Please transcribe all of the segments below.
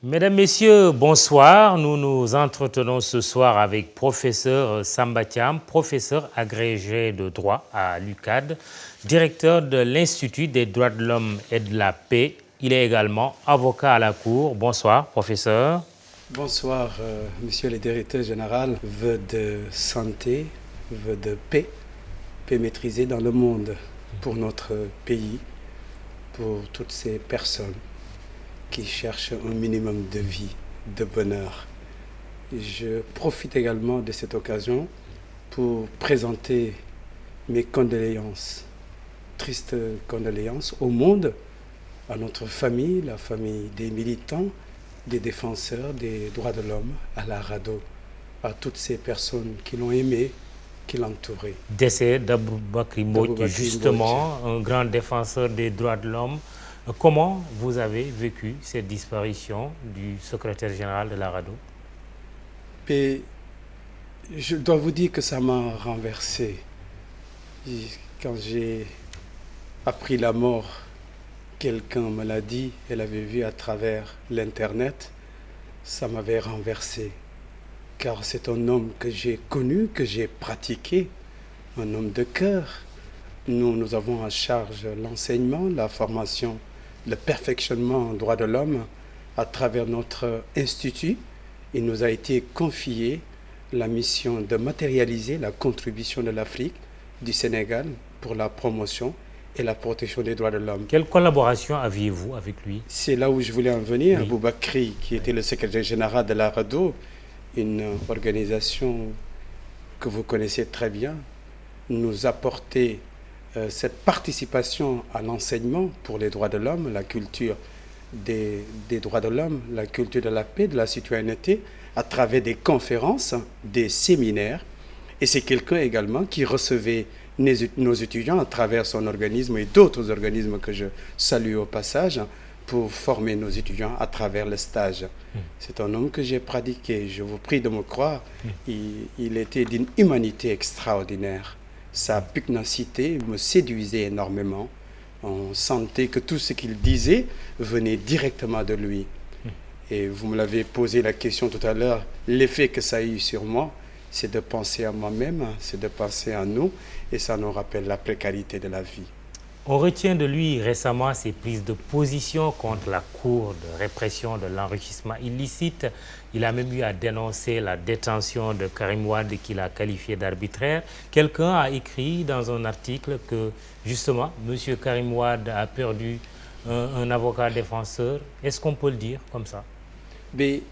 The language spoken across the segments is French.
Mesdames, Messieurs, bonsoir. Nous nous entretenons ce soir avec professeur Samba Thiam, professeur agrégé de droit à l'UCAD, directeur de l'Institut des droits de l'homme et de la paix. Il est également avocat à la Cour. Bonsoir, professeur. Bonsoir, monsieur le directeur général. Vœux de santé, vœux de paix maîtrisée dans le monde pour notre pays, pour toutes ces personnes qui cherchent un minimum de vie, de bonheur. Je profite également de cette occasion pour présenter mes condoléances, tristes condoléances au monde, à notre famille, la famille des militants, des défenseurs des droits de l'homme, à la RADDHO, à toutes ces personnes qui l'ont aimé, qui l'entouraient. Décès d'Aboubakry Mbodj, justement, un grand défenseur des droits de l'homme. Comment vous avez vécu cette disparition du secrétaire général de la RADDHO? Et je dois vous dire que ça m'a renversé. Quand j'ai appris la mort, quelqu'un me l'a dit, elle avait vu à travers l'Internet, ça m'avait renversé. Car c'est un homme que j'ai connu, que j'ai pratiqué, un homme de cœur. Nous avons à charge l'enseignement, la formation, le perfectionnement en droits de l'homme à travers notre institut. Il nous a été confié la mission de matérialiser la contribution de l'Afrique, du Sénégal, pour la promotion et la protection des droits de l'homme. Quelle collaboration aviez-vous avec lui? C'est là où je voulais en venir. Oui. Aboubakry, qui était le secrétaire général de la RADDHO, une organisation que vous connaissez très bien, nous apportait cette participation à l'enseignement pour les droits de l'homme, la culture des droits de l'homme, la culture de la paix, de la citoyenneté, à travers des conférences, des séminaires. Et c'est quelqu'un également qui recevait nos étudiants à travers son organisme et d'autres organismes que je salue au passage pour former nos étudiants à travers le stage. C'est un homme que j'ai pratiqué, je vous prie de me croire. Il était d'une humanité extraordinaire. Sa pugnacité me séduisait énormément. On sentait que tout ce qu'il disait venait directement de lui. Et vous me l'avez posé la question tout à l'heure, l'effet que ça a eu sur moi, c'est de penser à moi-même, c'est de penser à nous, et ça nous rappelle la précarité de la vie. On retient de lui récemment ses prises de position contre la Cour de répression de l'enrichissement illicite. Il a même eu à dénoncer la détention de Karim Wade qu'il a qualifié d'arbitraire. Quelqu'un a écrit dans un article que justement, M. Karim Wade a perdu un avocat défenseur. Est-ce qu'on peut le dire comme ça? Mais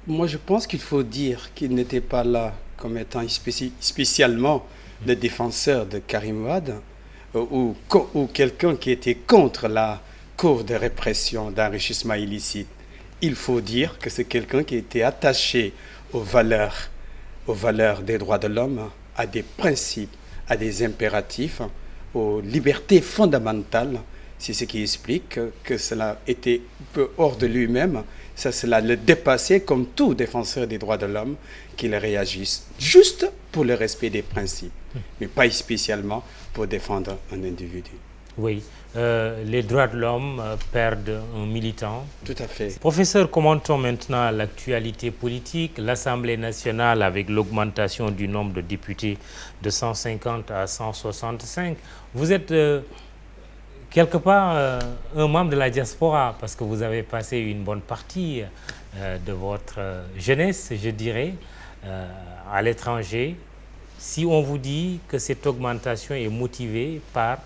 moi, je pense qu'il faut dire qu'il n'était pas là comme étant spécialement le défenseur de Karim Wade, ou quelqu'un qui était contre la Cour de répression d'enrichissement illicite. Il faut dire que c'est quelqu'un qui était attaché aux valeurs des droits de l'homme, à des principes, à des impératifs, aux libertés fondamentales. C'est ce qui explique que cela était peu hors de lui-même. Cela le dépassait comme tout défenseur des droits de l'homme, qu'il réagisse juste pour le respect des principes, mais pas spécialement pour défendre un individu. Oui, les droits de l'homme perdent un militant. Tout à fait. Professeur, commentons maintenant l'actualité politique. L'Assemblée nationale, avec l'augmentation du nombre de députés de 150 à 165, vous êtes quelque part un membre de la diaspora, parce que vous avez passé une bonne partie de votre jeunesse, je dirais, à l'étranger. Si on vous dit que cette augmentation est motivée par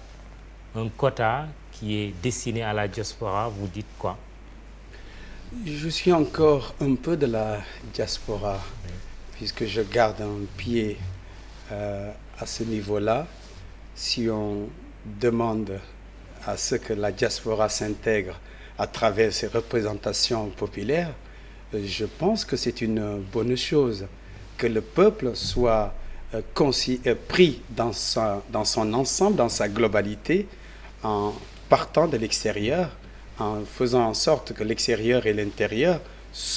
un quota qui est destiné à la diaspora, vous dites quoi? Je suis encore un peu de la diaspora, oui, puisque je garde un pied à ce niveau-là. Si on demande à ce que la diaspora s'intègre à travers ces représentations populaires, je pense que c'est une bonne chose que le peuple soit pris dans son ensemble, dans sa globalité, en partant de l'extérieur, en faisant en sorte que l'extérieur et l'intérieur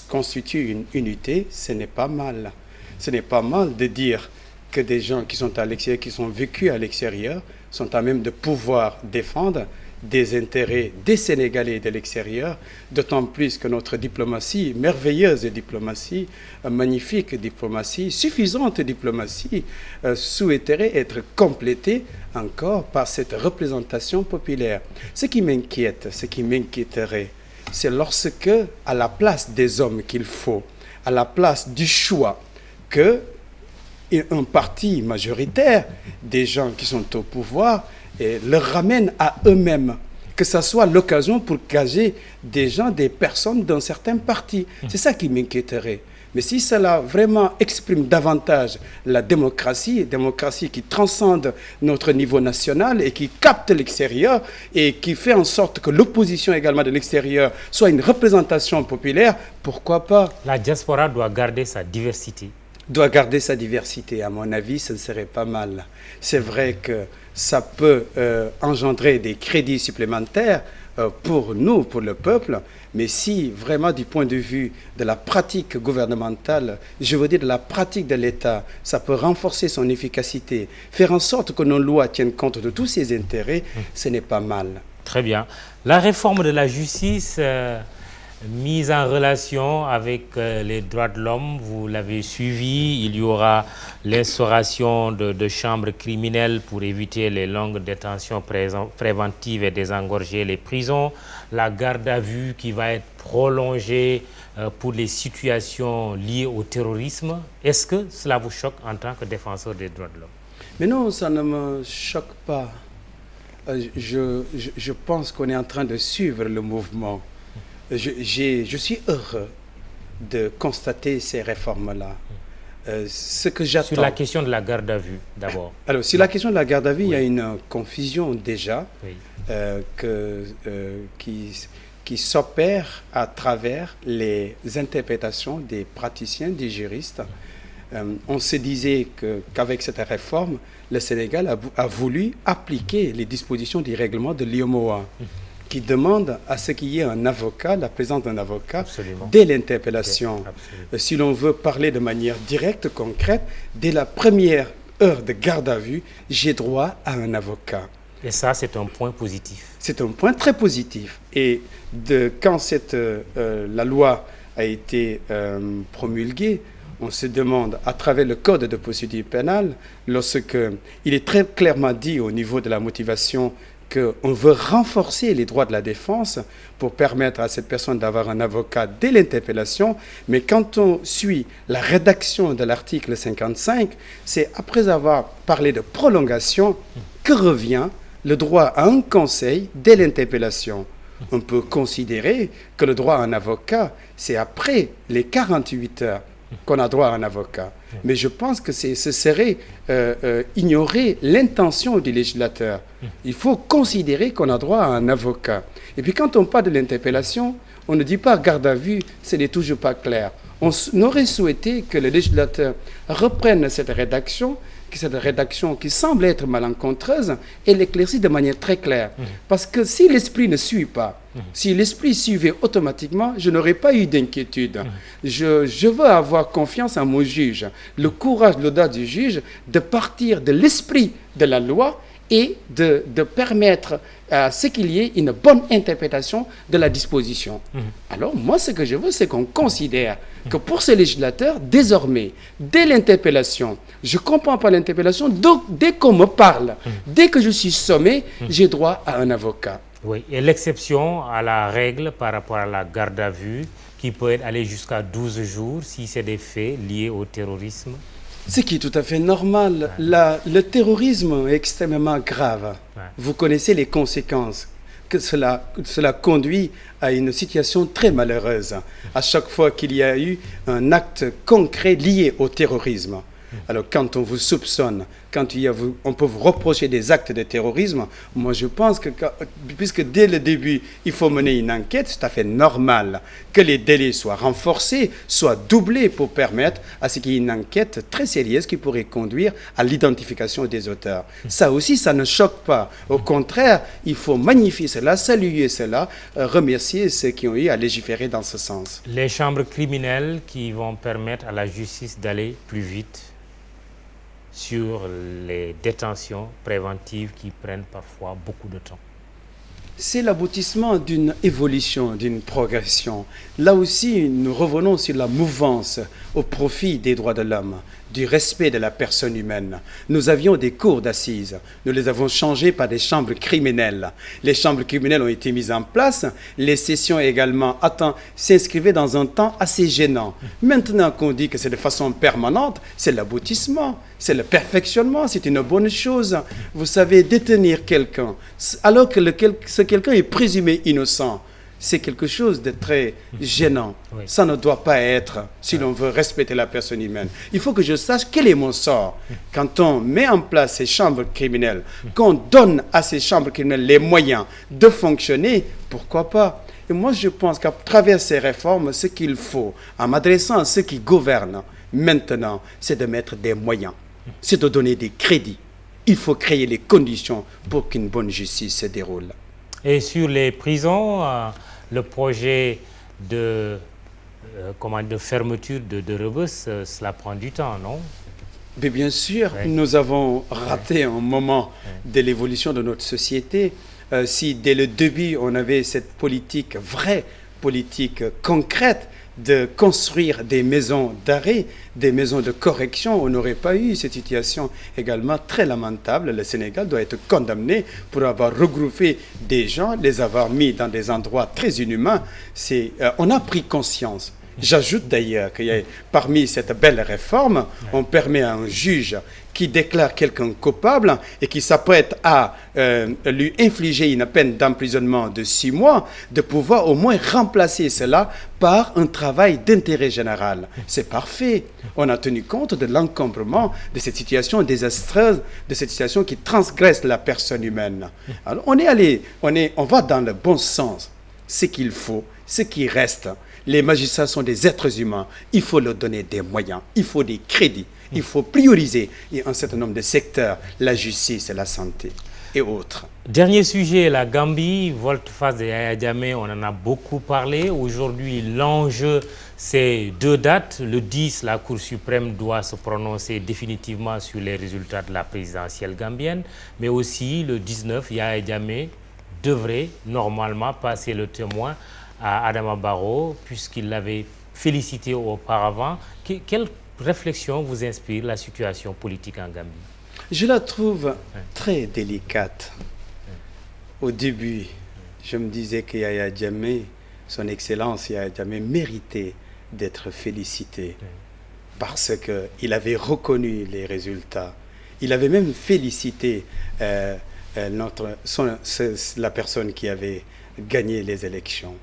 constituent une unité. Ce n'est pas mal. Ce n'est pas mal de dire que des gens qui sont à l'extérieur, qui sont vécus à l'extérieur, sont à même de pouvoir défendre des intérêts des Sénégalais de l'extérieur, d'autant plus que notre diplomatie, merveilleuse diplomatie, magnifique diplomatie, suffisante diplomatie, souhaiterait être complétée encore par cette représentation populaire. Ce qui m'inquiète, ce qui m'inquiéterait, c'est lorsque, à la place des hommes qu'il faut, à la place du choix, que un parti majoritaire des gens qui sont au pouvoir leur ramène à eux-mêmes, que ce soit l'occasion pour caser des gens, des personnes d'un certain parti. C'est ça qui m'inquiéterait. Mais si cela vraiment exprime davantage la démocratie qui transcende notre niveau national et qui capte l'extérieur et qui fait en sorte que l'opposition également de l'extérieur soit une représentation populaire, pourquoi pas? La diaspora doit garder sa diversité. Doit garder sa diversité. À mon avis, ce serait pas mal. C'est vrai que ça peut engendrer des crédits supplémentaires pour nous, pour le peuple, mais si vraiment du point de vue de la pratique gouvernementale, je veux dire de la pratique de l'État, ça peut renforcer son efficacité, faire en sorte que nos lois tiennent compte de tous ses intérêts, ce n'est pas mal. Très bien. La réforme de la justice mise en relation avec les droits de l'homme, vous l'avez suivi, il y aura l'instauration de chambres criminelles pour éviter les longues détentions préventives et désengorger les prisons, la garde à vue qui va être prolongée pour les situations liées au terrorisme. Est-ce que cela vous choque en tant que défenseur des droits de l'homme? Mais non, ça ne me choque pas. Je pense qu'on est en train de suivre le mouvement. Je suis heureux de constater ces réformes-là. Ce que j'attends... Sur la question de la garde à vue, d'abord. Alors, sur la question de la garde à vue, il y a une confusion déjà qui s'opère à travers les interprétations des praticiens, des juristes. On se disait qu'avec cette réforme, le Sénégal a voulu appliquer les dispositions du règlement de l'IOMOA, qui demande à ce qu'il y ait un avocat, la présence d'un avocat, dès l'interpellation. Si l'on veut parler de manière directe, concrète, dès la première heure de garde à vue, j'ai droit à un avocat. Et ça, c'est un point positif. C'est un point très positif. Et quand la loi a été promulguée, on se demande, à travers le code de procédure pénale, lorsque il est très clairement dit au niveau de la motivation qu'on veut renforcer les droits de la défense pour permettre à cette personne d'avoir un avocat dès l'interpellation. Mais quand on suit la rédaction de l'article 55, c'est après avoir parlé de prolongation que revient le droit à un conseil dès l'interpellation. On peut considérer que le droit à un avocat, c'est après les 48 heures qu'on a droit à un avocat. Mais je pense que ce serait ignorer l'intention du législateur. Il faut considérer qu'on a droit à un avocat. Et puis quand on parle de l'interpellation, on ne dit pas garde à vue, ce n'est toujours pas clair. On aurait souhaité que le législateur reprenne cette rédaction qui semble être malencontreuse et l'éclaircisse de manière très claire. Parce que si l'esprit ne suit pas, si l'esprit suivait automatiquement, je n'aurais pas eu d'inquiétude. Je veux avoir confiance en mon juge, le courage, l'audace du juge de partir de l'esprit de la loi et de permettre à ce qu'il y ait une bonne interprétation de la disposition. Alors moi, ce que je veux, c'est qu'on considère que pour ces législateurs, désormais, dès l'interpellation, je ne comprends pas l'interpellation, donc dès qu'on me parle, dès que je suis sommé, j'ai droit à un avocat. Oui, et l'exception à la règle par rapport à la garde à vue, qui peut aller jusqu'à 12 jours si c'est des faits liés au terrorisme. Ce qui est tout à fait normal. Le terrorisme est extrêmement grave. Vous connaissez les conséquences que cela conduit à une situation très malheureuse à chaque fois qu'il y a eu un acte concret lié au terrorisme. Alors quand on vous soupçonne, quand on peut vous reprocher des actes de terrorisme, moi je pense que puisque dès le début il faut mener une enquête, c'est tout à fait normal que les délais soient renforcés, soient doublés pour permettre à ce qu'il y ait une enquête très sérieuse qui pourrait conduire à l'identification des auteurs. Ça aussi, ça ne choque pas. Au contraire, il faut magnifier cela, saluer cela, remercier ceux qui ont eu à légiférer dans ce sens. Les chambres criminelles qui vont permettre à la justice d'aller plus vite sur les détentions préventives qui prennent parfois beaucoup de temps. C'est l'aboutissement d'une évolution, d'une progression. Là aussi, nous revenons sur la mouvance au profit des droits de l'homme, du respect de la personne humaine. Nous avions des cours d'assises. Nous les avons changées par des chambres criminelles. Les chambres criminelles ont été mises en place. Les sessions également s'inscrivaient dans un temps assez gênant. Maintenant qu'on dit que c'est de façon permanente, c'est l'aboutissement, c'est le perfectionnement, c'est une bonne chose. Vous savez, détenir quelqu'un, alors que ce quelqu'un est présumé innocent, c'est quelque chose de très gênant. Oui. Ça ne doit pas être si l'on veut respecter la personne humaine. Il faut que je sache quel est mon sort. Quand on met en place ces chambres criminelles, qu'on donne à ces chambres criminelles les moyens de fonctionner, pourquoi pas? Et moi, je pense qu'à travers ces réformes, ce qu'il faut, en m'adressant à ceux qui gouvernent maintenant, c'est de mettre des moyens, c'est de donner des crédits. Il faut créer les conditions pour qu'une bonne justice se déroule. Et sur les prisons, le projet de fermeture de Rebeuss, cela prend du temps, non? Mais bien sûr, oui. Nous avons raté un moment de l'évolution de notre société. Si dès le début, on avait cette politique, vraie politique concrète, de construire des maisons d'arrêt, des maisons de correction, on n'aurait pas eu cette situation également très lamentable. Le Sénégal doit être condamné pour avoir regroupé des gens, les avoir mis dans des endroits très inhumains. On a pris conscience. J'ajoute d'ailleurs que parmi cette belle réforme, on permet à un juge qui déclare quelqu'un coupable et qui s'apprête à lui infliger une peine d'emprisonnement de 6 mois, de pouvoir au moins remplacer cela par un travail d'intérêt général. C'est parfait. On a tenu compte de l'encombrement de cette situation désastreuse, de cette situation qui transgresse la personne humaine. Alors on va dans le bon sens. Ce qu'il faut, ce qui reste. Les magistrats sont des êtres humains. Il faut leur donner des moyens. Il faut des crédits. Il faut prioriser un certain nombre de secteurs, la justice, la santé et autres. Dernier sujet, la Gambie, volte-face de Yaya Jammeh, on en a beaucoup parlé. Aujourd'hui, l'enjeu, c'est 2 dates. Le 10, la Cour suprême doit se prononcer définitivement sur les résultats de la présidentielle gambienne. Mais aussi, le 19, Yaya Jammeh devrait normalement passer le témoin à Adama Barrow, puisqu'il l'avait félicité auparavant. Quelle réflexion vous inspire la situation politique en Gambie? Je la trouve très délicate. Au début, je me disais que Yaya Jammeh, son Excellence Yaya Jammeh, méritait d'être félicité parce qu'il avait reconnu les résultats. Il avait même félicité la personne qui avait gagné les élections.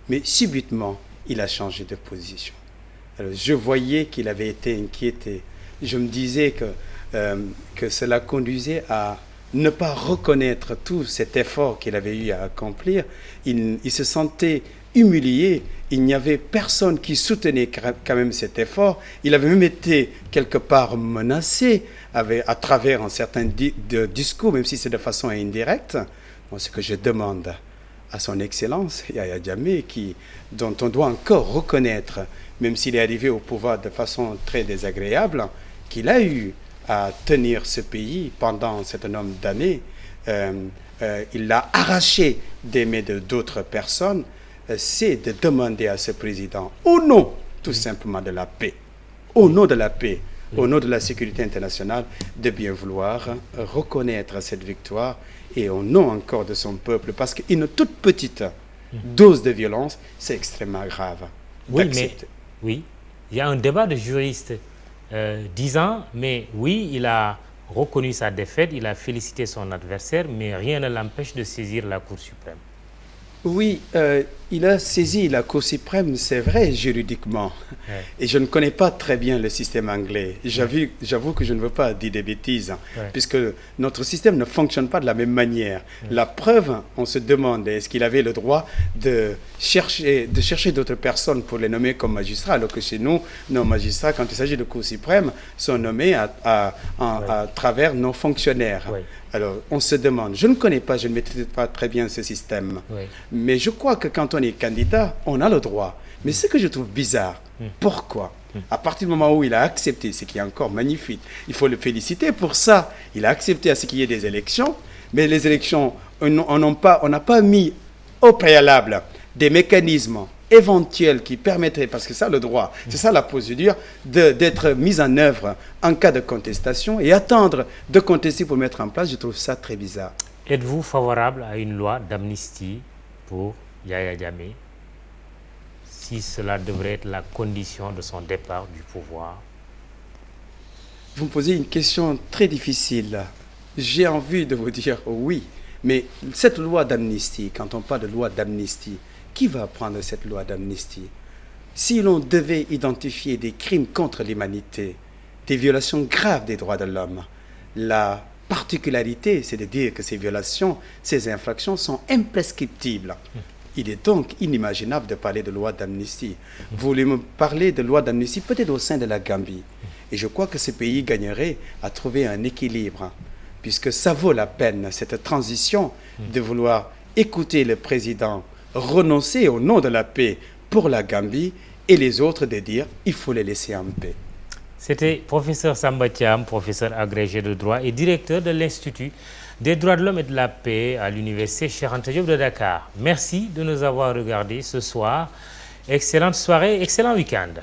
Mais subitement, il a changé de position. Alors, je voyais qu'il avait été inquiété. Je me disais que cela conduisait à ne pas reconnaître tout cet effort qu'il avait eu à accomplir. Il se sentait humilié. Il n'y avait personne qui soutenait quand même cet effort. Il avait même été quelque part menacé à travers un certain discours, même si c'est de façon indirecte. Bon, ce que je demande à son Excellence, Yaya Jammeh, dont on doit encore reconnaître, même s'il est arrivé au pouvoir de façon très désagréable, qu'il a eu à tenir ce pays pendant un certain nombre d'années. Il l'a arraché des mains d'autres personnes. C'est de demander à ce président, au nom tout simplement de la paix, au nom de la paix, au nom de la sécurité internationale, de bien vouloir reconnaître cette victoire et au nom encore de son peuple, parce qu'une toute petite dose de violence, c'est extrêmement grave. Oui, mais oui, il y a un débat de juristes disant, mais oui, il a reconnu sa défaite, il a félicité son adversaire, mais rien ne l'empêche de saisir la Cour suprême. Oui, il a saisi la Cour suprême, c'est vrai, juridiquement. Ouais. Et je ne connais pas très bien le système anglais. J'avoue que je ne veux pas dire des bêtises, puisque notre système ne fonctionne pas de la même manière. La preuve, on se demande, est-ce qu'il avait le droit de chercher d'autres personnes pour les nommer comme magistrats, alors que chez nous, nos magistrats, quand il s'agit de Cour suprême, sont nommés à travers nos fonctionnaires. Ouais. Alors, on se demande, je ne connais pas, je ne maîtrise pas très bien ce système, mais je crois que quand on est candidat, on a le droit. Mais ce que je trouve bizarre, pourquoi? À partir du moment où il a accepté, ce qui est encore magnifique, il faut le féliciter pour ça. Il a accepté à ce qu'il y ait des élections, Mais les élections, on n'a pas mis au préalable des mécanismes éventuels qui permettraient, parce que ça le droit, c'est ça la procédure, d'être mise en œuvre en cas de contestation et attendre de contester pour mettre en place, je trouve ça très bizarre. Êtes-vous favorable à une loi d'amnistie pour Yaya Jammeh, si cela devrait être la condition de son départ du pouvoir? Vous me posez une question très difficile. J'ai envie de vous dire oui, mais cette loi d'amnistie, quand on parle de loi d'amnistie, qui va prendre cette loi d'amnistie? Si l'on devait identifier des crimes contre l'humanité, des violations graves des droits de l'homme, la particularité, c'est de dire que ces violations, ces infractions sont imprescriptibles. Il est donc inimaginable de parler de loi d'amnistie. Vous voulez me parler de loi d'amnistie peut-être au sein de la Gambie. Et je crois que ce pays gagnerait à trouver un équilibre, puisque ça vaut la peine, cette transition, de vouloir écouter le président renoncer au nom de la paix pour la Gambie et les autres de dire il faut les laisser en paix. C'était professeur Samba Thiam, professeur agrégé de droit et directeur de l'Institut des droits de l'homme et de la paix à l'université Cheikh Anta Diop de Dakar. Merci de nous avoir regardés ce soir. Excellente soirée, excellent week-end.